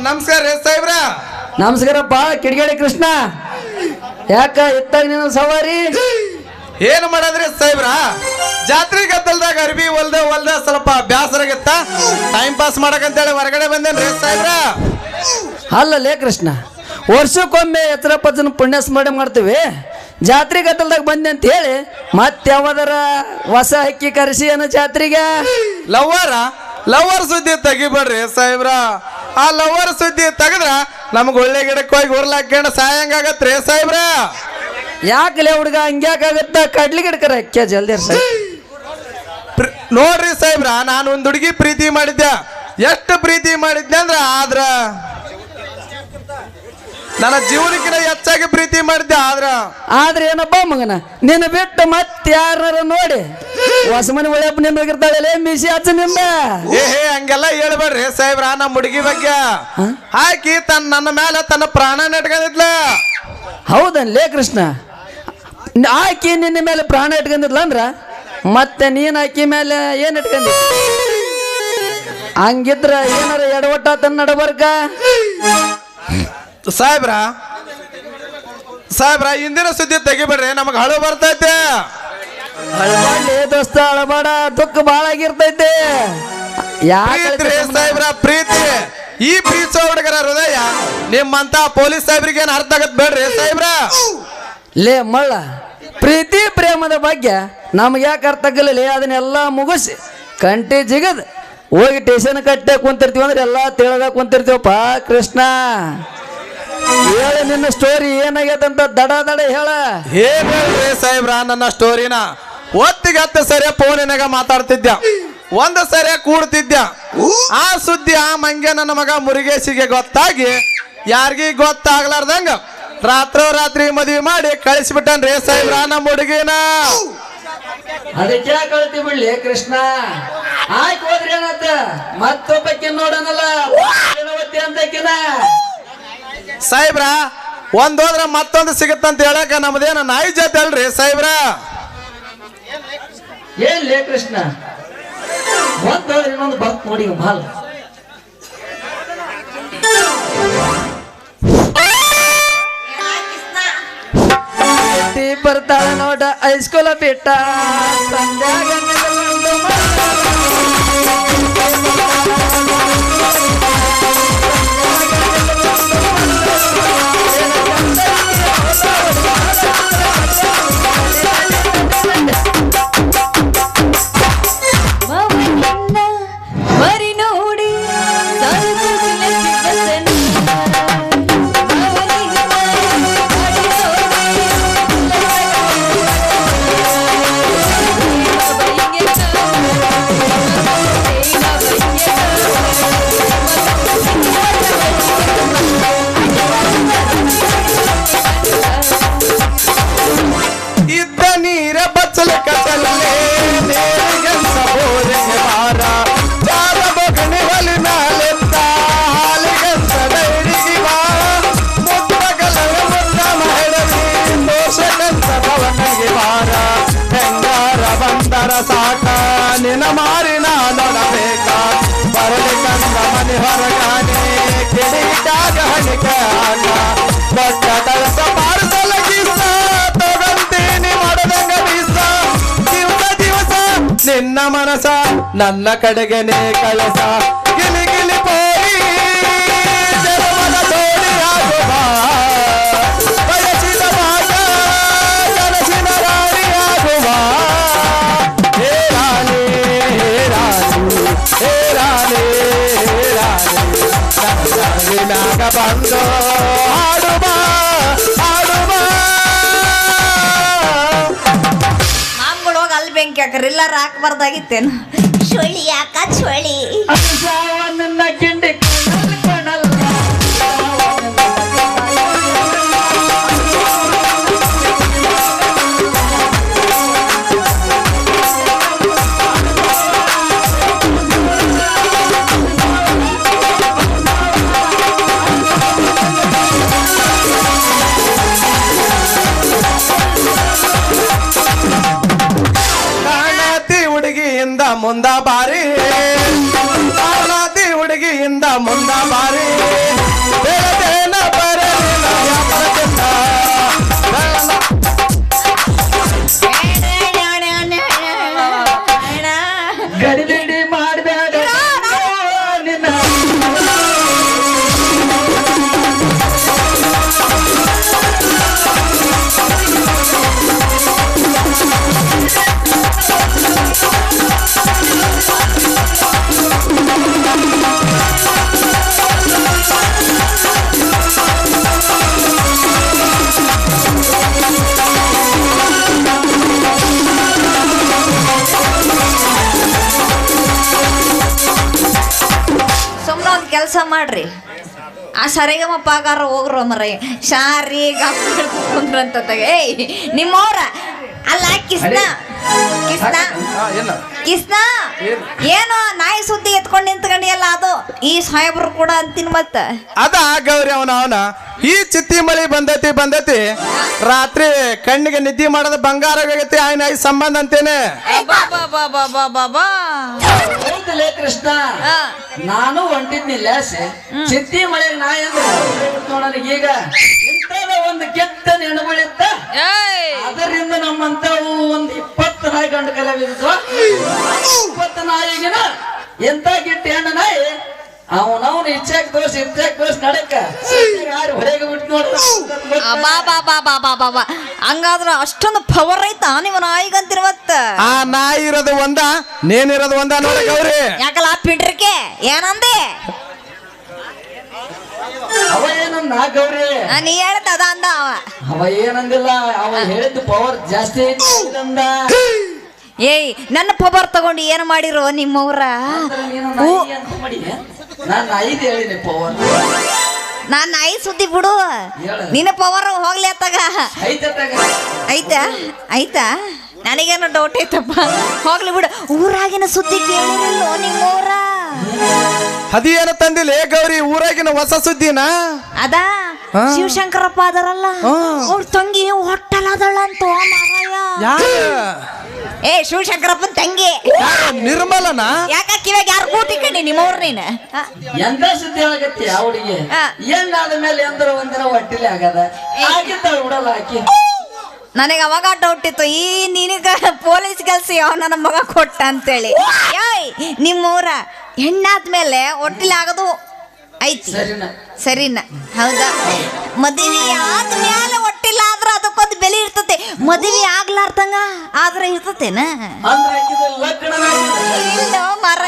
ನಮಸ್ಕಾರ ರೀ ಸಾಹೇಬ್ರ. ನಮಸ್ಕಾರಪ್ಪ ಕಿಡಿಗೇಡಿ ಕೃಷ್ಣ. ಯಾಕ ಇತ್ತಾಗ ನೀನು ಸವಾರಿ ಏನು ಮಾಡದ್ರಿ ಸಾಹೇಬ್ರ? ಜಾತ್ರೆ ಗದ್ದಲ್ದಾಗ ಅರ್ಬಿ ಹೊಲ್ದ ಸ್ವಲ್ಪ ಬ್ಯಾಸರಾಗಿತ್ತ, ಟೈಮ್ ಪಾಸ್ ಮಾಡಕಂತೇಳಿ ಹೊರಗಡೆ ಬಂದೇನ್ರಿ ಸಾಹೇಬ್ರ. ಅಲ್ಲಲೇ ಕೃಷ್ಣ, ವರ್ಷಕ್ಕೊಮ್ಮೆ ಎತ್ತರ ಪಜ್ಜನ ಪುಣ್ಯ ಸ್ಮರಣೆ ಮಾಡ್ತೀವಿ. ಜಾತ್ರೆ ಗದ್ದಲ್ದಾಗ ಬಂದೆ ಅಂತ ಹೇಳಿ ಮತ್ತೆ ಯಾವ್ದಾರ ಹೊಸ ಹಕ್ಕಿ ಕರೆಸಿ ಏನೋ ಜಾತ್ರೆಗೆ ಲವರ್ ಸುದ್ದಿ ತೆಗಿಬೇಡ್ರಿ ಸಾಹೇಬ್ರ. ಆ ಲವರ್ ಸುದ್ದಿ ತೆಗದ್ರ ನಮ್ಗೆ ಒಳ್ಳೆ ಗಿಡಕ್ಕೆ ಹೋಗಿ ಉರ್ಲಾಕೊಂಡು ಸಾಯಂಗಾಗತ್ರಿ ಸಾಹೇಬ್ರ. ಯಾಕಲೇ ಹುಡುಗ ಹಂಗ್ಯಾಕಾಗತ್ತ? ಕಡ್ಲಿ ಗಿಡಕರ ಅಕ್ಕ ಜಲ್ದಿ ನೋಡ್ರಿ ಸಾಹೇಬ್ರ, ನಾನು ಒಂದು ಹುಡುಗಿ ಪ್ರೀತಿ ಮಾಡಿದ್ದೆ. ಎಷ್ಟು ಪ್ರೀತಿ ಮಾಡಿದ್ದೆ ಆದ್ರ ನನ್ನ ಜೀವನಕ್ಕಿಂತ ಹೆಚ್ಚಾಗಿ ಪ್ರೀತಿ ಮಾಡಿದ್ದೆ. ಆದ್ರೆ ಏನಪ್ಪ ಮಗನ, ನಿನ್ನ ಬಿಟ್ಟು ಮತ್ತೆ ಯಾರ ನೋಡಿ ಹೊಸ ಮನೆ ಒಳ್ಳೆಪ್ಪ ನಿಂದ ಹೋಗಿರ್ತಾಳೆ ಮಿಸಿ ಹಚ್ಚ ನಿಂದ. ಹಂಗೆಲ್ಲ ಹೇಳ್ಬೇಡ್ರಿ ಸಾಹೇಬ್ರ. ನಮ್ಮ ಹುಡುಗಿ ಬಗ್ಗೆ ಆಕಿ ನನ್ನ ಮೇಲೆ ತನ್ನ ಪ್ರಾಣ ನೆಟ್ಕೊಂಡಿದ್ಲ. ಹೌದನ್ಲೇ ಕೃಷ್ಣ, ಆಕಿ ನಿನ್ನ ಮೇಲೆ ಪ್ರಾಣ ಇಟ್ಕೊಂಡಿದ್ಲ ಅಂದ್ರ ಮತ್ತೆ ನೀನ್ ಆಕಿ ಮೇಲೆ ಏನ್ ಇಟ್ಕೊಂಡಿ? ಹಂಗಿದ್ರ ಏನಾರ ಎಡವಟ್ಟ ತನ್ನ ನಡಬರ್ಕ ಸಾಹೇಬ್ರ ಇಂದಿನ ಸುದ್ದಿ ತೆಗಿಬೇಡ್ರಿ, ನಮಗ್ ಹಳು ಬರ್ತೈತೆ. ಅಳಬಾಡ್ಲಿ ದೋಸ್ತ, ಅಳಬಾಡ, ದುಃಖ ಬಾಳ ಆಗಿರ್ತೈತೆ. ಸಾಹೇಬ್ರ ಪ್ರೀತಿ, ಈ ಪ್ರೀತಿಸೋ ಹುಡುಗರ ಹೃದಯ ನಿಮ್ಮಂತ ಪೊಲೀಸ್ ಸಾಹೇಬ್ರಿಗೆ ಏನ್ ಅರ್ಥ ಆಗತ್ ಬೇಡ್ರಿ ಸಾಹೇಬ್ರ. ಲೇ ಮಳ್ಳ, ಪ್ರೀತಿ ಪ್ರೇಮದ ಬಗ್ಗೆ ನಮ್ಗೆ ಯಾಕೆ ಅರ್ಥ ಆಗಲ್ಲ? ಅದನ್ನೆಲ್ಲ ಮುಗಿಸಿ ಕಂಟಿ ಜಿಗದ್ ಹೋಗಿ ಟೇಷನ್ ಕಟ್ಟೆ ಕುಂತಿರ್ತೀವಿ ಅಂದ್ರೆ ಎಲ್ಲ ತಿಳಗ ಕುಂತಿರ್ತೀವಪ್ಪ ಕೃಷ್ಣ. ಹೇಳ ನಿನ್ನ ಸ್ಟೋರಿ ಏನಾಗೈತಂತ ದಡ ಹೇಳ. ಹೇಳ್ರಿ ಸಾಹೇಬ್ರ, ನನ್ನ ಸ್ಟೋರಿನ ಒತ್ತಿಗೆ 10 ಸರಿ ಫೋನಿನಾಗ ಮಾತಾಡ್ತಿದ್ದ, ಒಂದು ಸರಿ ಕೂಡ್ತಿದ್ದ. ಆ ಸುದ್ದಿ ಆ ಮಂಗೆ ನನ್ನ ಮಗ ಮುರುಗೇಶಿಗೆ ಗೊತ್ತಾಗಿ ಯಾರಿಗಿ ಗೊತ್ತಾಗ್ಲಾರ್ದಂಗ ರಾತ್ರಿ ಮದುವೆ ಮಾಡಿ ಕಳಿಸ್ಬಿಟ್ಟನ್ರಿ ಸಾಹೇಬ್ರ ನಮ್ಮ ಹುಡುಗಿನ. ಅದಕ್ಕೆ ಕಳ್ತಿ ಬಿಡ್ಲಿ ಕೃಷ್ಣ. ಆಯ್ತು ಹೋದ್ರಿ ಏನತ್ತ ಮತ್ತೊಬ್ಬಕ್ಕೆ ನೋಡನಲ್ಲ ಅಂತಕಿನ ಸಾಹೇಬ್ರ. ಒಂದ್ ಹೋದ್ರ ಮತ್ತೊಂದು ಸಿಗುತ್ತಂತ ಹೇಳಕ ನಮ್ದೇನ ನಾಯಿ ಜಾತಿ ಅಲ್ರಿ ಸಾಹೇಬ್ರ. ಏನ್ಲೇ ಕೃಷ್ಣ, ಒಂದ್ ಹೋದ್ರೆ ಇನ್ನೊಂದು ಬರ್ತ್ ನೋಡಿ ಮಾಲ್. ಬರ್ತಾಳ ನೋಡ ಹೈಸ್ಕೂಲ ಬಿಟ್ಟ ಸಂಧ್ಯಾಗ ಸಾಕ ನಿನ್ನ ಮಾರಿನ ನೋಡಬೇಕ ಬರಲಿ ಕಂದ ಮನೆ ಹೊರಗಾನೆ ಕಿಡಿದಾಗ ಹಣಿಕ ದೊಡ್ಡ ತಳಸ ಪಾರ್ಸಲ ಗೀಸ ತಗೊಂತೀನಿ ಮಾಡದಂಗ ಬೀಸ ದಿವಸ ನಿನ್ನ ಮನಸ ನನ್ನ ಕಡೆಗೆನೆ ಕಳಸ ಗಿಲಿ ಗಿಲಿ ಪೋರಿ ಜರಮದ ತೋಡಿ ಆಗುವ ಬಯಸಿದ ಮಾತ ಕನಸಿನ ರಾಣಿ ಆಗುವ. ಬಂದು ಮಾಮ್ಗಳು ಹೋಗಿ ಅಲ್ಲಿ ಬೆಂಕಿ ಹಾಕ್ರಿ, ಇಲ್ಲ ಹಾಕ್ಬಾರ್ದಾಗಿತ್ತೇನು? ಚೊಳಿ ಯಾಕ ಚೊಳಿ ನನ್ನ ಕಿಂಡಿ ಮುಂದ ಬಾರಿ ಹುಡುಗಿಯಿಂದ ಮುಂದ ಬಾರಿ ಕೆಲಸ ಮಾಡ್ರಿ ಆ ಸರಿಗಮ್ಮ ಪಾಗಾರ ಹೋಗ್ರು ಮರ ಶಾರಿ ಕುಂದ್ರಂತ ಏಯ್ ನಿಮ್ಮವ್ರ ಅಲ್ಲ ಕಿಸ್ನ ಕಿಸ್ನ ಇಲ್ಲ ಕಿಸ್ನ ಏನೋ ನಾಯಿ ಸುದ್ದಿ ಎತ್ಕೊಂಡು ನಿಂತ್ಕೊಂಡಿಯಲ್ಲ ಅದು ಈ ಸಾಹೇಬ್ರು ಕೂಡ ಅಂತೀನಿ ಮತ್ತ ಅದ ಗೌರಿ ಅವನ ಈ ಚಿತ್ತಿ ಮಳಿ ಬಂದತಿ ರಾತ್ರಿ ಕಣ್ಣಿಗೆ ನಿದ್ದೆ ಮಾಡದ ಬಂಗಾರ ಆಗೈತಿ ಆಯ್ನ ಈ ಸಂಬಂಧ ಅಂತೇನೆ ಹೌದಲೇ ಕೃಷ್ಣ ನಾನು ಹೊಂಟಿದ್ನಿಲ್ಲ ಚಿತ್ತಿ ಮಳೆ ನಾಯಿ ಅಂದ್ರೆ ಈಗ ಇಂಥದ ಒಂದು ಕೆಟ್ಟ ನೆನಗಳಿತ್ತ ಅದರಿಂದ ನಮ್ಮಂತವು ಒಂದು 20 ನಾಯಿ ಗಂಡು ಕಲೆ ಬಿದ್ದು 20 ನಾಯಿಗಿನ ಎಂತ ಕೆಟ್ಟ ಹೆಣ್ಣು ನಾಯಿ ಅವನವನು ಇಚ್ಛಾಕ್ ದೋಷ ನಡಕ ಯಾರು ಹೊರಗೆ ಬಿಟ್ಟು ನೋಡ ಹಂಗಾದ್ರ ಅಷ್ಟೊಂದು ಪವರ್ ಐತಾ ನಿಮ್ಮ ನಾಯಿಗಂತಿರ ಮತ್ತ ಆ ನಾಯಿ ಇರೋದು ಒಂದ ನೇನಿರೋದು ಒಂದ ನೋಡ ಗೌರಿ ಯಾಕಲ್ಲ ಪಿಡ್ರಿಕೆ ಏನಂದೆ ಅವ ಏನಂದ ಗೌರಿ ನೀ ಹೇಳ್ದ ಅದ ಅಂದ ಅವ ಏನಂದಿಲ್ಲ ಅವ ಹೇಳಿದ್ದು ಪವರ್ ಜಾಸ್ತಿ ಐತಿ ಅಂದ ಏಯ್ ನನ್ನ ಪವರ್ ತಗೊಂಡು ಏನು ಮಾಡಿರೋ ನಿಮ್ಮವ್ರ ನಾನು 5 ಹೇಳಿನಿ ಪವರ್ ನಾನ್ ನಾಯಿ ಸುದ್ದಿ ಬಿಡು ನಿನ್ನ ಪವರ್ ಹೋಗ್ಲಿ ಅತ್ತಾಗ ಆಯ್ತಾ ಆಯ್ತಾ ನನಗೇನೋ ಡೌಟ್ ಐತಪ್ಪ ಹೋಗ್ಲಿ ಬಿಡು ಊರಾಗಿನ ಸುದ್ದಿ ಕೇಳಿರಲ್ಲೋ ನಿಮ್ಮವ್ರ ಅದೇನ ತಂದಿಲ್ಲ ಗೌರಿ ಊರಾಗಿನ ಹೊಸ ಸುದ್ದಿನ ಅದ ಶಿವಶಂಕರಪ್ಪ ಅದರಲ್ಲ ಅವ್ರ ತಂಗಿ ಹೊಟ್ಟಲಾದಳಂತ ಏ ಶಿವಶಂಕರಪ್ಪನ ತಂಗಿ ನಿರ್ಮಲನ ಯಾಕ ಕಿವಾಗ ಯಾರು ಕೂಟಿ ಕಣ್ಣಿ ನಿಮ್ಮವ್ರ ನೀನ ಎಂತ ಸುದ್ದಿ ಆಗತ್ತೆ ಅವಳಿಗೆ ಏನಾದ ಮೇಲೆ ಎಂದ್ರ ಒಂದಿನ ಹೊಟ್ಟಿಲೆ ಆಗದ ಆಗಿದ್ದಾಳ ಬಿಡಲ್ಲ ಆಕಿ ನನಗೆ ಅವಾಗ ಡೌಟ್ ಇತ್ತು ಈ ನಿನಗ ಪೊಲೀಸ್ ಕೆಲ್ಸ ಯಾವ ನನ್ನ ಮಗ ಕೊಟ್ಟ ಅಂತೇಳಿ ಯಾಯ್ ನಿಮ್ಮೂರ ಹೆಣ್ಣಾದ್ಮೇಲೆ ಹೊಟ್ಟಿಲೆ ಆಗೋದು ಐತಿ ಸರಿನಾ ಹೌದಾ ಮದುವೆ ಆದ್ಮೇಲೆ ಹೊಟ್ಟಿಲ್ಲ ಆದ್ರ ಅದಕ್ಕೊಂದು ಬೆಲೆ ಇರ್ತತೆ ಮದುವೆ ಆಗ್ಲಾರ್ದಂಗ ಆದ್ರ ಇರ್ತತೇನ ಮರ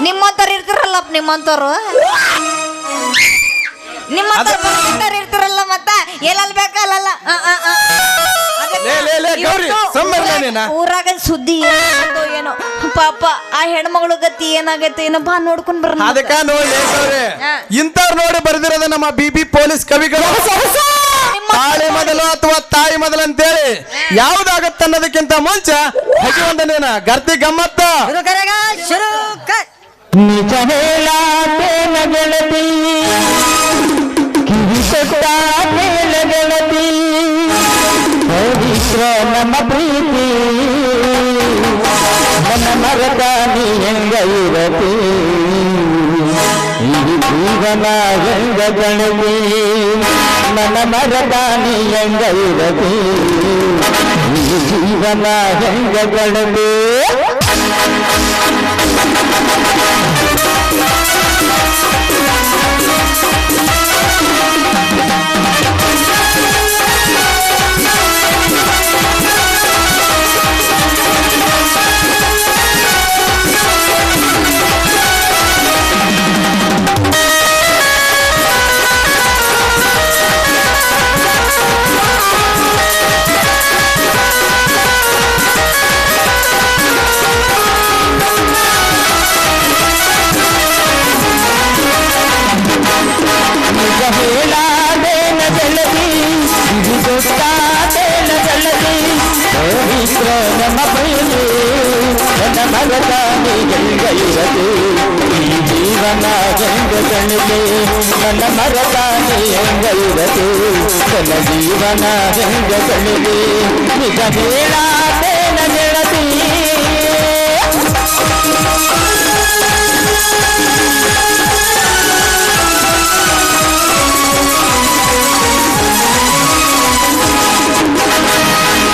ನಿಮ್ಮಂತವ್ರು ಇರ್ತಿರಲ್ಲಪ್ಪ ನಿಮ್ಮಂತವ್ರು ಇರ್ತಿರಲ್ಲ ಮತ್ತ ಎಲ್ಲಲ್ಲಿ ಬೇಕಲ್ಲ ಊರಾಗ ಸುದ್ದಿ ಏನೋ ಪಾಪ ಆ ಹೆಣ್ಮಗಳು ಗತಿ ಏನಾಗೈತೆ ಏನೋ ಬಾ ನೋಡ್ಕೊಂಡ್ ಬರ ಅದಕ್ಕ ನೋಡಿ ಇಂಥವ್ರು ನೋಡಿ ಬರ್ದಿರೋದ ನಮ್ಮ ಬಿಬಿ ಪೊಲೀಸ್ ಕವಿಗಳು ತಾಳಿ ಮೊದಲು ಅಥವಾ ತಾಯಿ ಮೊದಲು ಅಂತೇಳಿ ಯಾವ್ದಾಗತ್ತ ಅನ್ನೋದಕ್ಕಿಂತ ಮುಂಚೆ ಹಗಿವಂದನೇನ ಗರ್ತಿ ಗಮ್ಮತ್ತ ನಿಜ ಹೇಳಾತೇನ ಗೆಳತಿ ಕಿವಿಕೊಟ್ಟಾತೇನ ಗೆಳತಿ ಪವಿತ್ರ ನಮ್ಮ ಪ್ರೀತಿ ನನ್ನ ಮರದ ನೀ ಹೆಂಗ ಇರತಿ ಈ ಜೀವನ ಹೆಂಗ ಗಣತಿ ನನ್ನ ಮರದ ನೀ ಹೆಂಗ ಇರತಿ ಈ ಜೀವನ ಹೆಂಗ ಗಣತಿ ನಮ್ಮ ಪ್ರೀತಿ ನನ್ನ ಮಗದ ನೀ ಹೆಂಗ ಇರತಿ ಈ ಜೀವನ ಹೆಂಗ ಗಣಿತೆ ನನ್ನ ಮರದ ನೀ ಹೆಂಗ ಇರತಿ ನನ್ನ ಜೀವನ ಹೆಂಗ ಗಣಿತೆ ನಿಜ ಹೇಳಾತೇನ ಗೆಳತಿ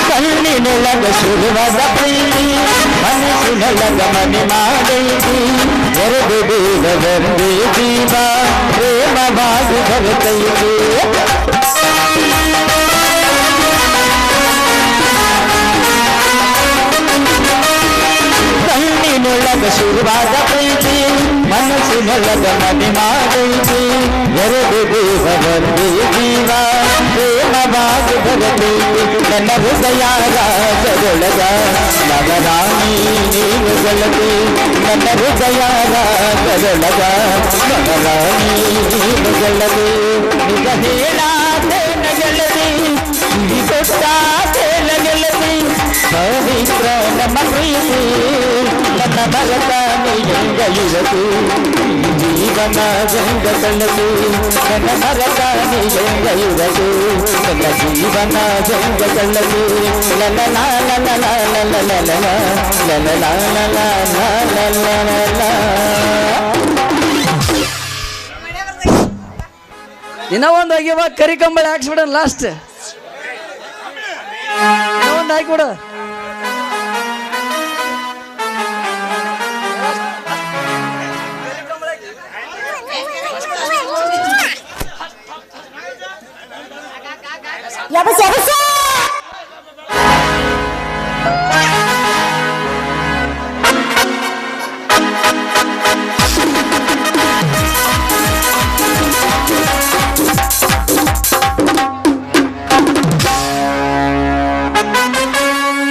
ಕಣ್ಣಿನೊಳಗ ಶುರುವಾದ ಪ್ರೀತಿ ಮನಸ್ಸಿನೊಳಗ ಮನೆ ಮಾಡೈತಿ ಎರಡು ಬೇಗ ಬಂದೇ ಜೀವ ಪ್ರೇಮವಾಗಿ ಬರುತ್ತೈತಿ ಕಣ್ಣಿನೊಳಗ ಶುರುವಾದ ಪ್ರೀತಿ ಮನಸ್ಸಿನೊಳಗ ಮನೆ ಮಾಡೈತಿ ಎರಡು ಬೇಗ ಬಂದೇ ಜೀವ ಪ್ರೇಮ ಗಾನವಾಗಿ ಬರಲಿ ನನ್ನ ಹೃದಯ ರಾಗದೊಳಗ ನವರಾಣಿ ನೀನು ಗೆಳತಿ ನನ್ನ ಹೃದಯ ರಾಗದೊಳಗ ನವರಾಣಿ ನೀನು ಗೆಳತಿ ನಿಜ ಹೇಳಾದೇನ ಗೆಳತಿ ಕಿವಿ ಕೊಟ್ಟಾದೇನ ಗೆಳತಿ ಪವಿತ್ರ ನಮ್ಮ ಪ್ರೀತಿ ನನ್ನ ಮರತ ನೀಂಗ ಯುವತಿ ಜೀವನ ಗಂಗ ಕಳ್ಳತಿ ನನ್ನ ಮರತ ನೀಂಗ ಯುವತಿ ನನ್ನ ಜೀವನ ಗಂಗ ಕಳ್ಳತಿ ಲಲ ಲಾಲ ಲಾಲ ಲಲ ಇನ್ನ ಒಂದು ಆಗಿವಾಗ ಕರಿ ಕಂಬಳಿ ಹಾಕ್ಸ್ಬಿಡ ಲಾಸ್ಟ್ ಇನ್ನೊಂದು ಹಾಕಿಬಿಡು